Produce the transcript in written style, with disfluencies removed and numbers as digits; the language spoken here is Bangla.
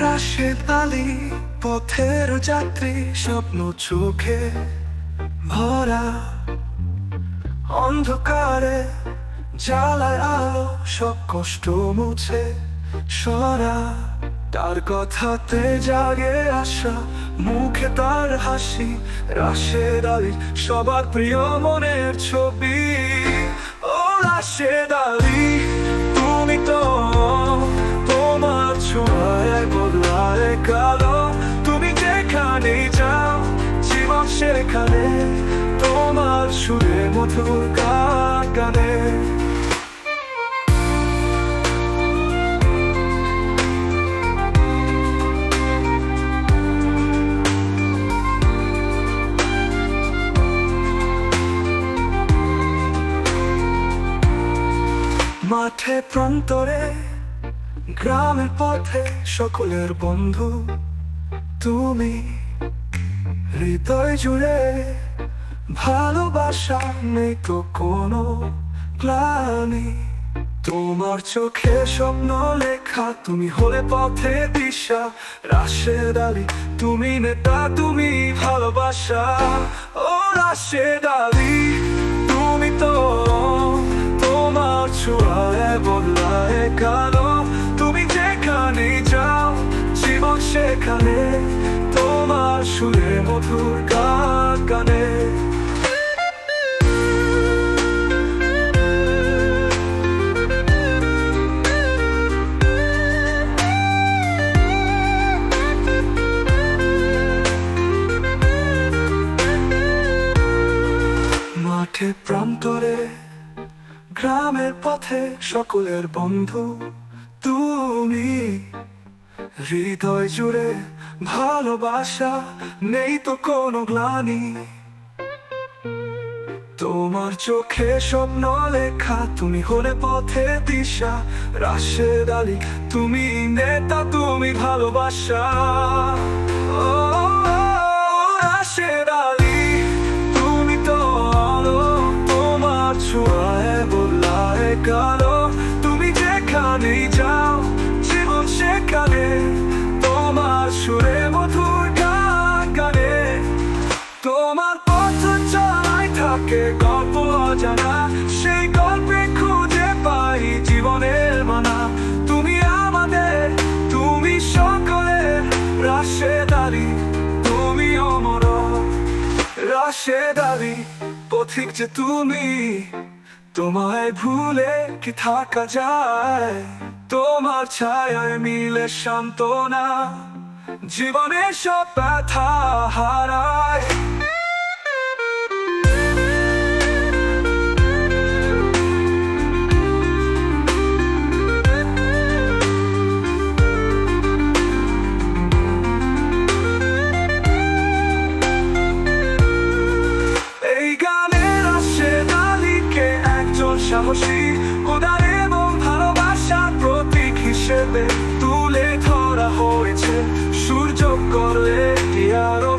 রাশেদ আলী পথের যাত্রী, স্বপ্ন চোখে ভরা, অন্ধকারে জ্বালায় আলো, সব কষ্ট মুছে সরা। তার কথাতে জাগে আশা, মুখে তার হাসি। রাশেদ আলী সবার প্রিয় মনের ছবি। ও রাশেদ আলী, তুমি তো, তোমার ছোঁয়ায় বদলায় কালো। তুমি যেখানে যাও জীবন সেখানে, তোমার সুরে মধুর গান গানে। মাঠে প্রান্তরে গ্রামের পথে সকলের বন্ধু তুমি। হৃদয় জুড়ে ভালোবাসা, নেই তো কোনো গ্লানি। তোমার চোখে স্বপ্ন লেখা, তুমি হলে পথে দিশা। রাশেদ আলী তুমি নেতা, তুমি ভালোবাসা। ও রাশেদ আলী, তুমি তো, তোমার ছোঁয়ায় বদলায় কালো। তুমি যেখানে যাও জীবন সেখানে, তোমার সুরে মধুর গান গানে। মাঠে প্রান্তরে গ্রামের পথে সকলের বন্ধু তুমি। হৃদয় জুড়ে ভালোবাসা, নেই তো কোনো গ্লানি। তোমার চোখে স্বপ্ন লেখা, তুমি হলে পথে দিশা। রাশেদ আলী তুমি নেতা, তুমি ভালোবাসা। ও রাশেদ আলী, তুমি তো আলো, তোমার ছোঁয়ায় বদলায় কালো। তুমি যেখানে যাও জীবন সেখানে, তোমার সুরে মধুর গান গানে। তোমার পথ চলায় থাকে গল্প অজানা, সেই গল্পে খুঁজে পাই জীবনের মানা। তুমি আমাদের, তুমি সকলের। রাশেদ আলী তুমি অমর। রাশেদ আলী পথিক যে তুমি, তোমায় ভুলে কি থাকা যায়? তোমার ছায়ায় মিলে সান্ত্বনা, জীবনের সব ব্যথা হারায়। এই গানে রাশেদ আলীকে একজন সাহসী, উদার এবং ভালোবাসার প্রতীক হিসেবে তুলে ধরা হয়েছে। সূর্য করলে আরো